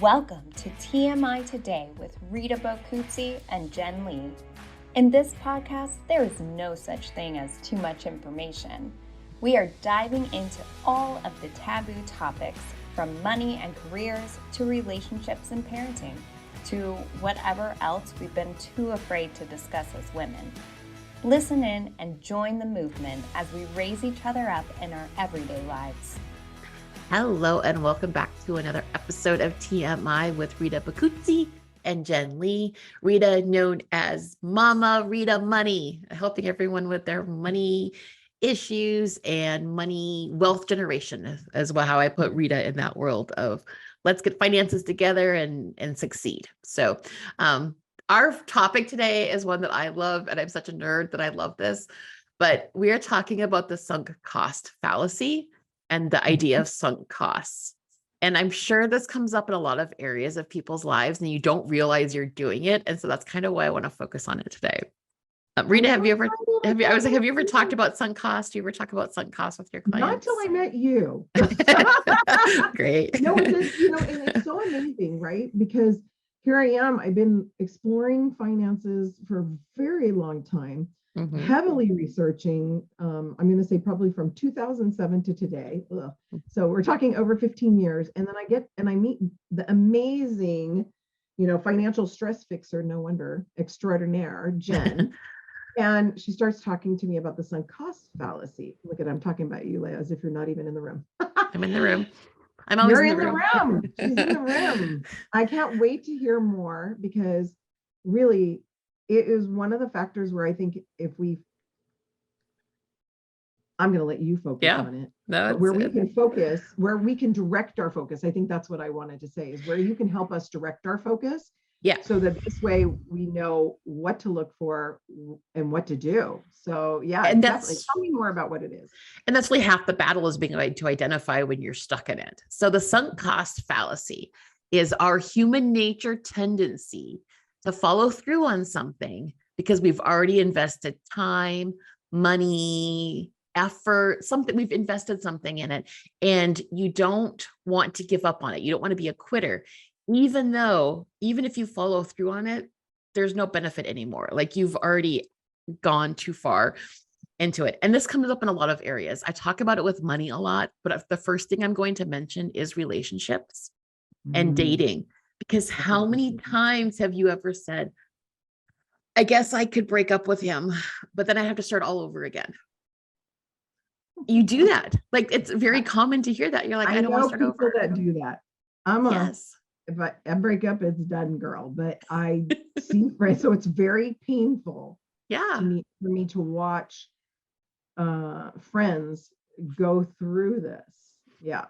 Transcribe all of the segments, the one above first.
Welcome to TMI Today with Rita Bocuzzi and Jen Lee. In this podcast, there is no such thing as too much information. We are diving into all of the taboo topics, from money and careers to relationships and parenting, to whatever else we've been too afraid to discuss as women. Listen in and join the movement as we raise each other up in our everyday lives. Hello and welcome back to another episode of TMI with Rita Bocuzzi and Jen Lee. Rita, known as Mama Rita Money, helping everyone with their money issues and money wealth generation, as well how I put Rita in that world of let's get finances together and succeed. So our topic today is one that I love, and I'm such a nerd that I love this, but we are talking about the sunk cost fallacy and the idea of sunk costs. And I'm sure this comes up in a lot of areas of people's lives and you don't realize you're doing it. And so that's kind of why I want to focus on it today. Rita, have you ever talked about sunk cost? Do you ever talk about sunk costs with your clients? Not till I met you. Great. No, and it's so amazing, right? Because here I am, I've been exploring finances for a very long time. Mm-hmm. Heavily researching, I'm going to say probably from 2007 to today. Ugh. So we're talking over 15 years. And then I meet the amazing, financial stress fixer, no wonder, extraordinaire, Jen. And she starts talking to me about the sunk cost fallacy. Look at, I'm talking about you, Leah, as if you're not even in the room. I'm in the room. I'm always in the room. She's in the room. I can't wait to hear more, because really, it is one of the factors where I think I'm going to let you focus on it. We can focus, where we can direct our focus. I think that's what I wanted to say, is where you can help us direct our focus. Yeah. So that this way we know what to look for and what to do. So yeah, and tell me more about what it is. And that's really half the battle, is being able to identify when you're stuck in it. So the sunk cost fallacy is our human nature tendency to follow through on something because we've already invested time, money, effort, we've invested something in it, and you don't want to give up on it. You don't want to be a quitter, even if you follow through on it, there's no benefit anymore. Like, you've already gone too far into it. And this comes up in a lot of areas. I talk about it with money a lot, but the first thing I'm going to mention is relationships and dating. Because how many times have you ever said, I guess I could break up with him, but then I have to start all over again? You do that. Like, it's very common to hear that. You're like, I don't want to start over. That do that. If I break up, it's done, girl. But I see, right? So it's very painful. Yeah. For me to watch friends go through this. Yeah.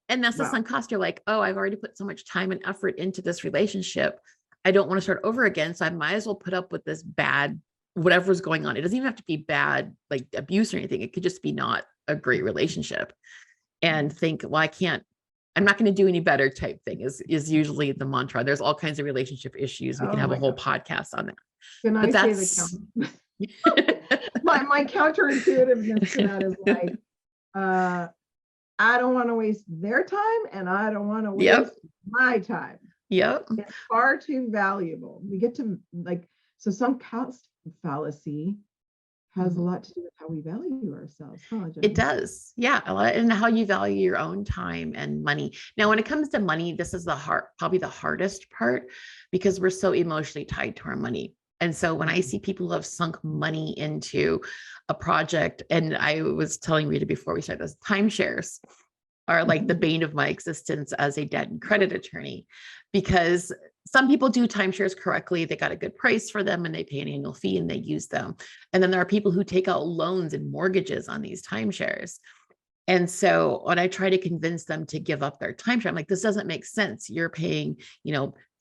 And that's the sunk cost. You're like, oh, I've already put so much time and effort into this relationship. I don't want to start over again. So I might as well put up with this bad, whatever's going on. It doesn't even have to be bad, like abuse or anything. It could just be not a great relationship, and think, well, I'm not going to do any better type thing is usually the mantra. There's all kinds of relationship issues. We can have a whole podcast on that. Can I say my counterintuitiveness to that is like, I don't want to waste their time, and I don't want to waste my time. Yep. It's far too valuable. We get to so sunk cost fallacy has a lot to do with how we value ourselves. It does. Yeah. A lot, and how you value your own time and money. Now, when it comes to money, this is probably the hardest part, because we're so emotionally tied to our money. And so when I see people who have sunk money into a project, and I was telling Rita before we started this, timeshares are like the bane of my existence as a debt and credit attorney, because some people do timeshares correctly. They got a good price for them and they pay an annual fee and they use them. And then there are people who take out loans and mortgages on these timeshares. And so when I try to convince them to give up their timeshare, I'm like, this doesn't make sense. You're paying,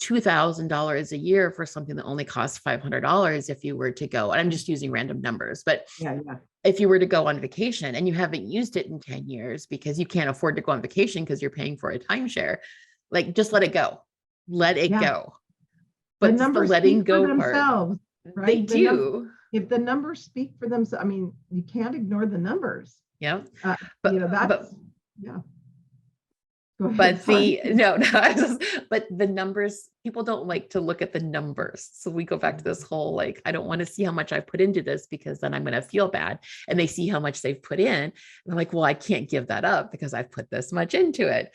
$2,000 a year for something that only costs $500 if you were to go, and I'm just using random numbers, but if you were to go on vacation and you haven't used it in 10 years because you can't afford to go on vacation because you're paying for a timeshare, like, just let it go. Let it go. But the letting go part, right? They do. If the numbers speak for themselves, I mean, you can't ignore the numbers. Yeah. But Go ahead. But Sorry. but the numbers, people don't like to look at the numbers. So we go back to this whole, like, I don't want to see how much I put into this because then I'm going to feel bad. And they see how much they've put in. And they're like, well, I can't give that up because I've put this much into it.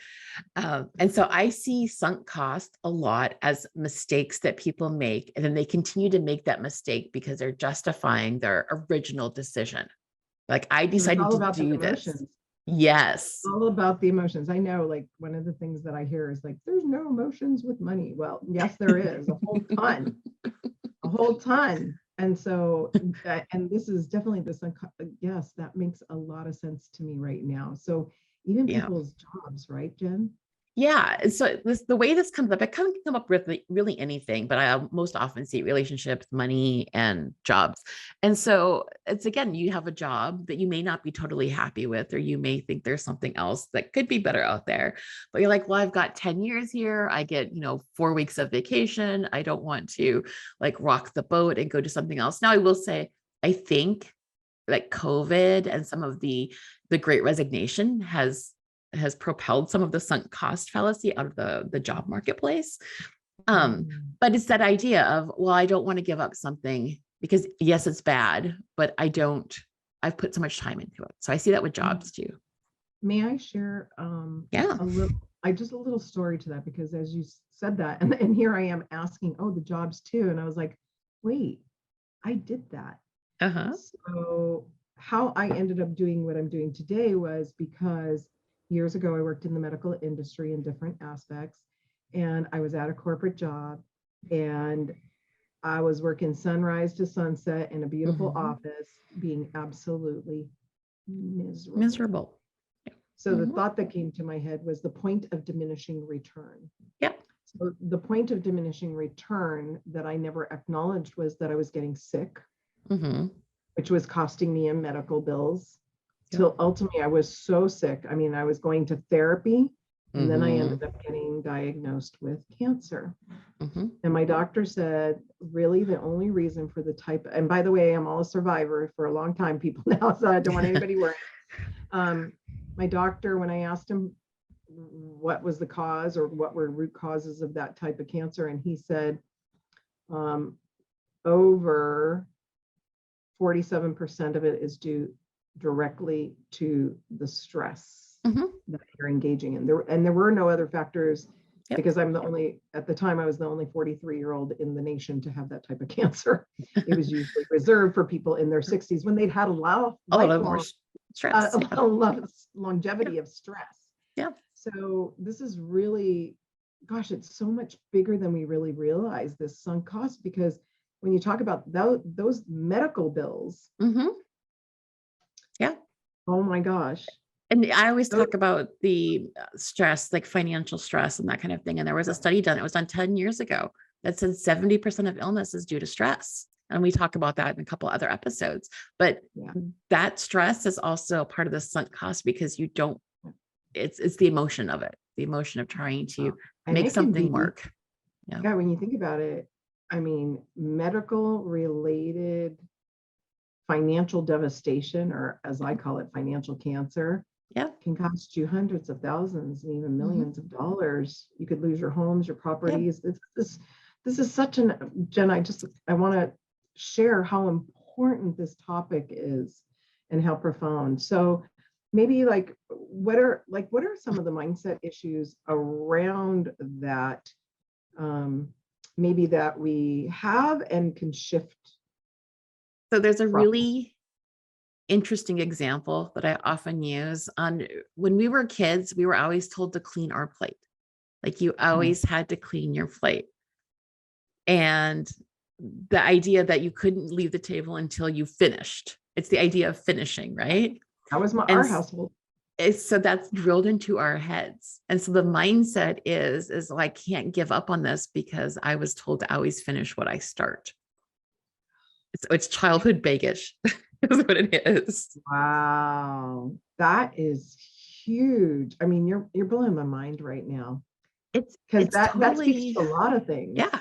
And so I see sunk cost a lot as mistakes that people make. And then they continue to make that mistake because they're justifying their original decision. Like, I decided to do this. Yes. All about the emotions. I know, like, one of the things that I hear is like, there's no emotions with money. Well, yes, there is a whole ton. And so, and this is definitely this, yes, that makes a lot of sense to me right now. So even people's jobs, right, Jen? Yeah. So the way this comes up, it can come up with really anything, but I most often see relationships, money, and jobs. And so it's, again, you have a job that you may not be totally happy with, or you may think there's something else that could be better out there, but you're like, well, I've got 10 years here. I get, 4 weeks of vacation. I don't want to like rock the boat and go to something else. Now, I will say, I think like COVID and some of the great resignation has propelled some of the sunk cost fallacy out of the job marketplace. But it's that idea of, well, I don't want to give up something because yes, it's bad, but I've put so much time into it. So I see that with jobs too. May I share a little story to that? Because as you said that, and here I am asking, the jobs too. And I was like, wait, I did that. So how I ended up doing what I'm doing today was because years ago, I worked in the medical industry in different aspects, and I was at a corporate job, and I was working sunrise to sunset in a beautiful office, being absolutely miserable. So the thought that came to my head was the point of diminishing return. So the point of diminishing return that I never acknowledged was that I was getting sick, which was costing me in medical bills. Till ultimately I was so sick. I mean, I was going to therapy, and then I ended up getting diagnosed with cancer. And my doctor said, really, the only reason for the type, and by the way, I'm all a survivor for a long time, people now, so I don't want anybody worrying. My doctor, when I asked him what was the cause or what were root causes of that type of cancer, and he said, over 47% of it is due directly to the stress that you're engaging in. There were no other factors, because I'm at the time, I was the only 43-year-old in the nation to have that type of cancer. It was usually reserved for people in their 60s when they'd had a lot more stress, a lot of longevity of stress. So this is really, gosh, it's so much bigger than we really realize, this sunk cost, because when you talk about those medical bills, oh my gosh. And I always talk about the stress, like financial stress and that kind of thing. And there was a study done, it was done 10 years ago, that said 70% of illness is due to stress. And we talk about that in a couple other episodes. But that stress is also part of the sunk cost, because it's the emotion of it, the emotion of trying to make something work. When you think about it, I mean, medical related financial devastation, or as I call it, financial cancer, can cost you hundreds of thousands and even millions of dollars. You could lose your homes, your properties. This is such Jen, I want to share how important this topic is and how profound. So maybe what are some of the mindset issues around that, maybe that we have and can shift? So there's a really interesting example that I often use. On when we were kids, we were always told to clean our plate. Like, you always had to clean your plate. And the idea that you couldn't leave the table until you finished. It's the idea of finishing, right? That was our household. So that's drilled into our heads. And so the mindset is well, I can't give up on this because I was told to always finish what I start. It's childhood baggage is what it is. Wow. That is huge. I mean, you're blowing my mind right now. It's because that speaks to a lot of things. Yeah.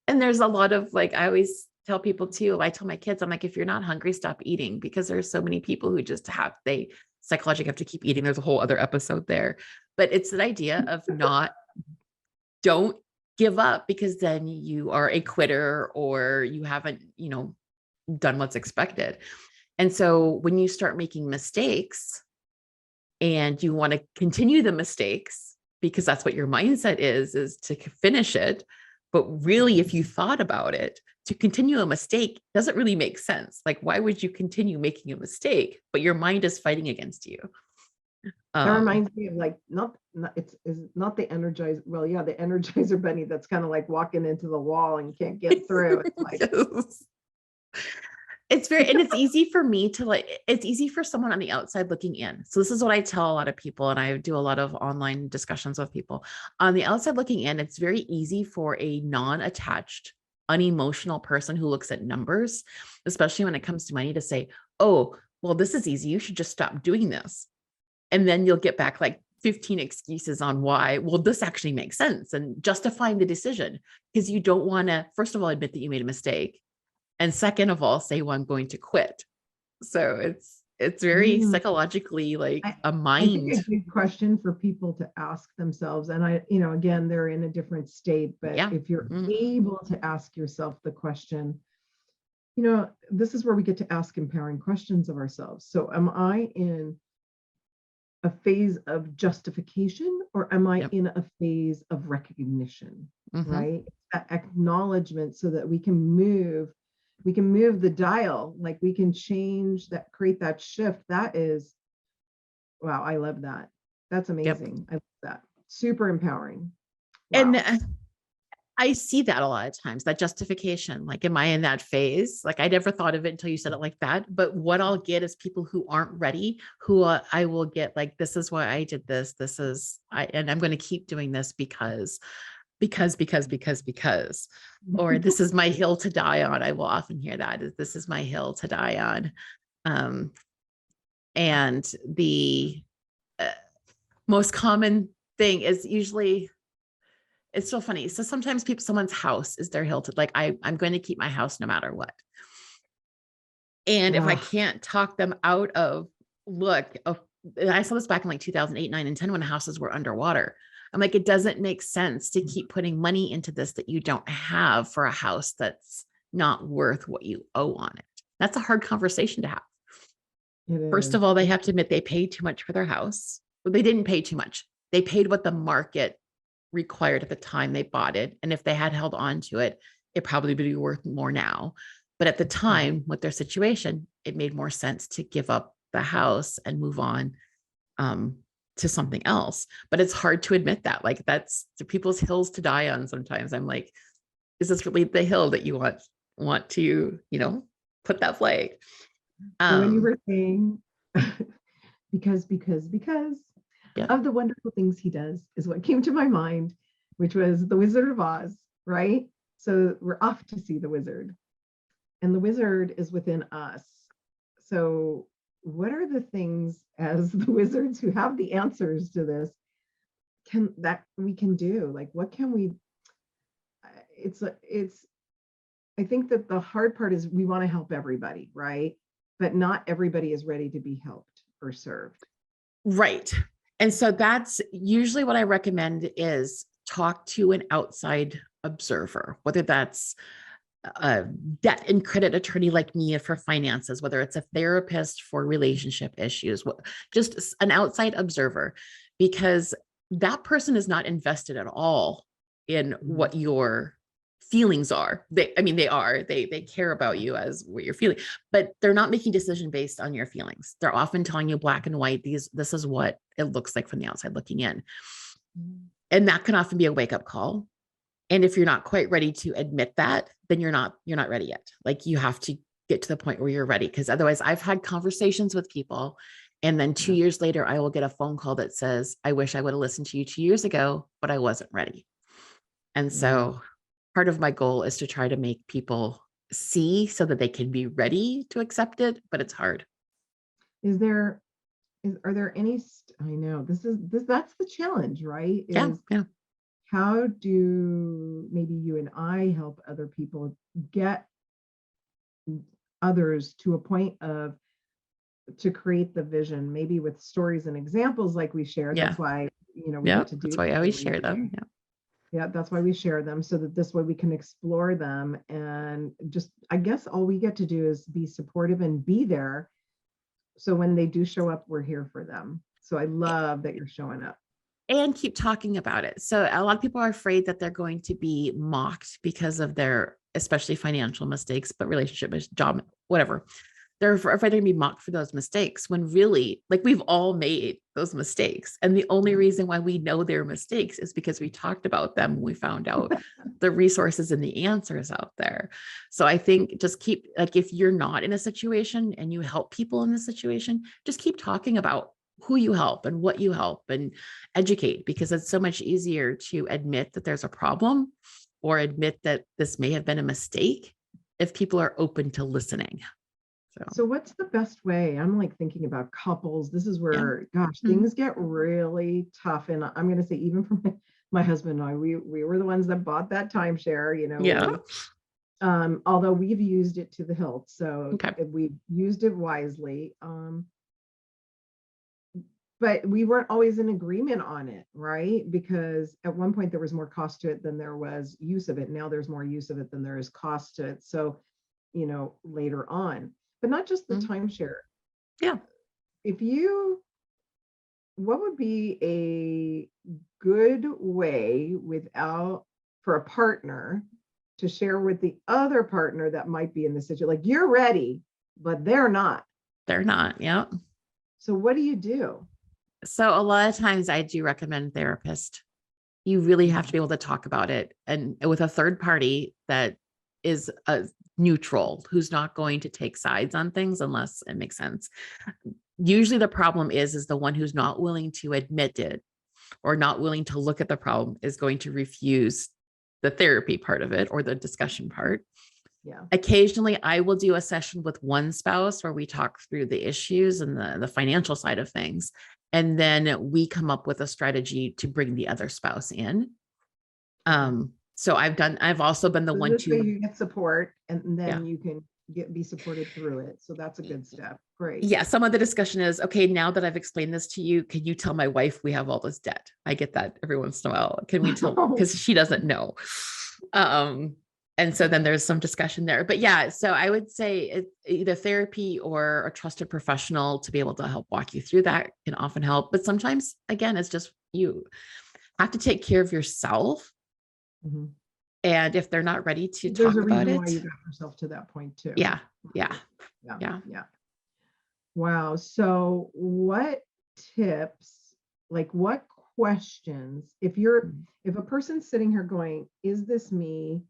And there's a lot of, like, I always tell people too, I tell my kids, I'm like, if you're not hungry, stop eating, because there's so many people who just they psychologically have to keep eating. There's a whole other episode there, but it's that idea of don't give up because then you are a quitter or you haven't, done what's expected. And so when you start making mistakes and you want to continue the mistakes because that's what your mindset is to finish it. But really, if you thought about it, to continue a mistake doesn't really make sense. Like, why would you continue making a mistake, but your mind is fighting against you? That reminds me of like, it's not the Energizer. Well, yeah, the Energizer bunny that's kind of like walking into the wall and can't get through. It's like, yes. It's very, and it's easy for me to it's easy for someone on the outside looking in. So this is what I tell a lot of people, and I do a lot of online discussions with people. On the outside looking in, it's very easy for a non-attached, unemotional person who looks at numbers, especially when it comes to money, to say, oh, well, this is easy. You should just stop doing this. And then you'll get back like 15 excuses on why, well, this actually makes sense, and justifying the decision because you don't want to, first of all, admit that you made a mistake. And second of all, say, well, I'm going to quit. So it's very psychologically like a mind. I think a good question for people to ask themselves. And again, they're in a different state, but if you're able to ask yourself the question, this is where we get to ask empowering questions of ourselves. So am I in a phase of justification or am I in a phase of recognition, right? That acknowledgement so that we can move the dial, like we can change that, create that shift. That is, wow, I love that. That's amazing. I love that. Super empowering. Wow. And I see that a lot of times, that justification, like, am I in that phase? Like, I never thought of it until you said it like that. But what I'll get is people who aren't ready, who I will get like, this is why I did this. And I'm going to keep doing this because, or this is my hill to die on. I will often hear that this is my hill to die on. And the most common thing is usually, it's so funny. So sometimes someone's house is their hill to, like, I'm going to keep my house no matter what. And if I can't talk them out of, I saw this back in like 2008, 9, and 10 when houses were underwater. I'm like, it doesn't make sense to keep putting money into this that you don't have for a house that's not worth what you owe on it. That's a hard conversation to have. First of all, they have to admit they paid too much for their house. Well, they didn't pay too much. They paid what the market required at the time they bought it. And if they had held on to it, it probably would be worth more now. But at the time, with their situation, it made more sense to give up the house and move on to something else. But it's hard to admit that. Like, that's the people's hills to die on. Sometimes I'm like, is this really the hill that you want to, put that flag? When you were saying because of the wonderful things he does is what came to my mind, which was the Wizard of Oz, right? So we're off to see the wizard, and the wizard is within us. So what are the things, as the wizards who have the answers to this, that we can do? Like, what can we, I think that the hard part is we want to help everybody, right? But not everybody is ready to be helped or served. Right. And so that's usually what I recommend is talk to an outside observer, whether that's a debt and credit attorney like me for finances, whether it's a therapist for relationship issues, just an outside observer, because that person is not invested at all in what your feelings are. They care about you as what you're feeling, but they're not making decision based on your feelings. They're often telling you black and white, this is what it looks like from the outside looking in. And that can often be a wake-up call. And if you're not quite ready to admit that, then you're not ready yet. Like, you have to get to the point where you're ready. Because otherwise, I've had conversations with people, and then 2 years later, I will get a phone call that says, I wish I would have listened to you 2 years ago, but I wasn't ready. And so part of my goal is to try to make people see so that they can be ready to accept it, but it's hard. Are there any, I know that's the challenge, right? Yeah. How do maybe you and I help other people get others to a point of to create the vision, maybe with stories and examples like we shared. Yeah. That's why, we Yeah. get to do That's why I always share them. Yeah. Yeah, that's why we share them, so that this way we can explore them. And just, I guess all we get to do is be supportive and be there. So when they do show up, we're here for them. So I love that you're showing up. And keep talking about it. So a lot of people are afraid that they're going to be mocked because of their, especially financial mistakes, but relationship, job, whatever. They're afraid they're going to be mocked for those mistakes, when really, like, we've all made those mistakes. And the only reason why we know they're mistakes is because we talked about them when we found out the resources and the answers out there. So I think just keep, like, if you're not in a situation and you help people in this situation, just keep talking about who you help and what you help, and educate, because it's so much easier to admit that there's a problem or admit that this may have been a mistake if people are open to listening. So what's the best way? I'm like thinking about couples. This is where, gosh, Mhm. things get really tough. And I'm going to say, even for my husband and I, we were the ones that bought that timeshare, Yeah. although we've used it to the hilt. So Okay. we've used it wisely. But we weren't always in agreement on it, right? Because at one point there was more cost to it than there was use of it. Now there's more use of it than there is cost to it. So, later on, but not just the timeshare. Yeah. What would be a good way for a partner to share with the other partner that might be in the situation? Like, you're ready, but they're not. They're not. Yeah. So what do you do? So a lot of times I do recommend therapist. You really have to be able to talk about it, and with a third party that is a neutral, who's not going to take sides on things unless it makes sense. Usually the problem is the one who's not willing to admit it or not willing to look at the problem is going to refuse the therapy part of it or the discussion part. Yeah. Occasionally I will do a session with one spouse where we talk through the issues and the financial side of things. And then we come up with a strategy to bring the other spouse in. So I've also been the one this way to you get support, and then you can be supported through it. So that's a good step. Great. Yeah. Some of the discussion is, okay, now that I've explained this to you, can you tell my wife we have all this debt? I get that every once in a while. Can we tell, because she doesn't know. And so then there's some discussion there, but yeah, so I would say it's either therapy or a trusted professional to be able to help walk you through that can often help. But sometimes, again, it's just, you have to take care of yourself. Mm-hmm. And if they're not ready to There's talk a about reason it, why you got yourself to that point too. Yeah. Wow. So what tips, like what questions, if a person's sitting here going, is this me?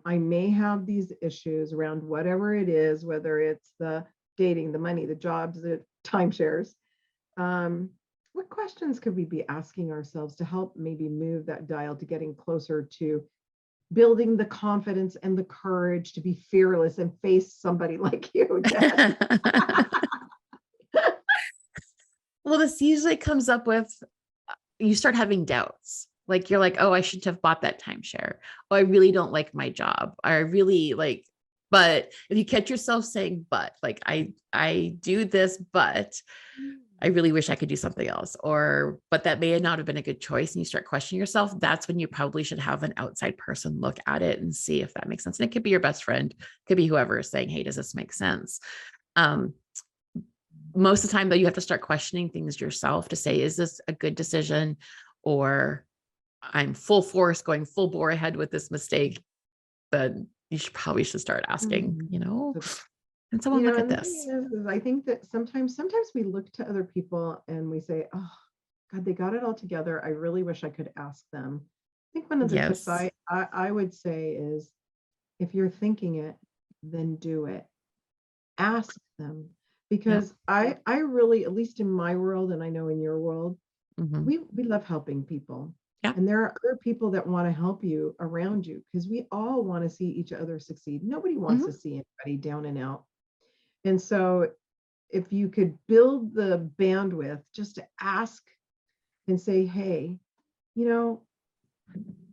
I may have these issues around whatever it is, whether it's the dating, the money, the jobs, the timeshares. What questions could we be asking ourselves to help maybe move that dial to getting closer to building the confidence and the courage to be fearless and face somebody like you, Jen? Well, this usually comes up with, you start having doubts. Like, you're like, oh, I shouldn't have bought that timeshare. Oh, I really don't like my job. I really like, but if you catch yourself saying, but like, I do this, but I really wish I could do something else, but that may not have been a good choice. And you start questioning yourself. That's when you probably should have an outside person look at it and see if that makes sense. And it could be your best friend, could be whoever is saying, hey, does this make sense? Most of the time though, you have to start questioning things yourself to say, is this a good decision? Or I'm full force going full bore ahead with this mistake, but you probably should start asking, and someone look at this. I think that sometimes we look to other people and we say, oh God, they got it all together. I really wish I could ask them. I think one of the tips I would say is, if you're thinking it, then do it. Ask them. Because I really, at least in my world, and I know in your world, we love helping people. Yeah. And there are other people that want to help you around you, because we all want to see each other succeed. Nobody wants to see anybody down and out. And so if you could build the bandwidth just to ask and say, hey,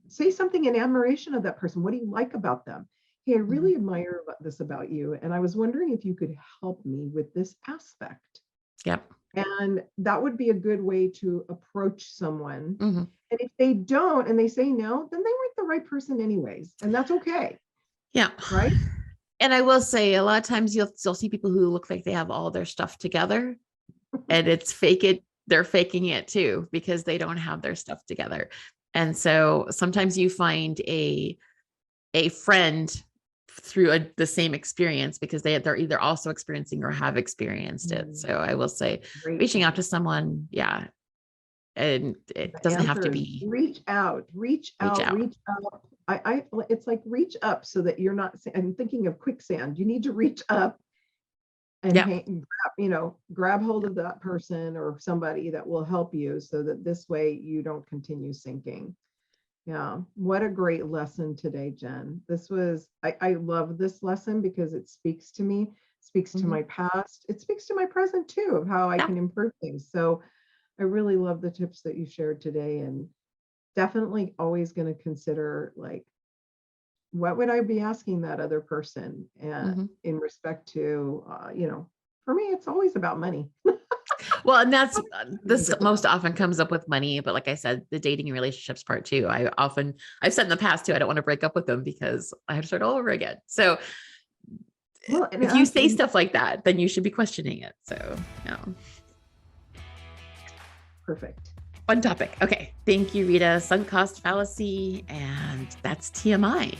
say something in admiration of that person. What do you like about them? hey, I really admire this about you. And I was wondering if you could help me with this aspect. Yep. And that would be a good way to approach someone. Mm-hmm. And if they don't, and they say no, then they weren't the right person anyways. And that's okay. Yeah. Right. And I will say a lot of times you'll see people who look like they have all their stuff together and it's they're faking it too, because they don't have their stuff together. And so sometimes you find a friend through the same experience because they're either also experiencing or have experienced it. So I will say reaching out to someone. Yeah. And it doesn't have to be reach out. It's like reach up so that you're not, I'm thinking of quicksand. You need to reach up and grab hold of that person or somebody that will help you so that this way you don't continue sinking. Yeah. What a great lesson today, Jen. I love this lesson because it speaks to me, speaks to my past. It speaks to my present too, of how I can improve things. So I really love the tips that you shared today, and definitely always going to consider, like, what would I be asking that other person? And in respect to, for me, it's always about money. Well, and that's this most often comes up with money, but like I said, the dating and relationships part too. I've said in the past too, I don't want to break up with them because I have to start all over again. So if you say stuff like that, then you should be questioning it. So yeah. Perfect. Fun topic. Okay. Thank you, Rita. Sunk cost fallacy. And that's TMI.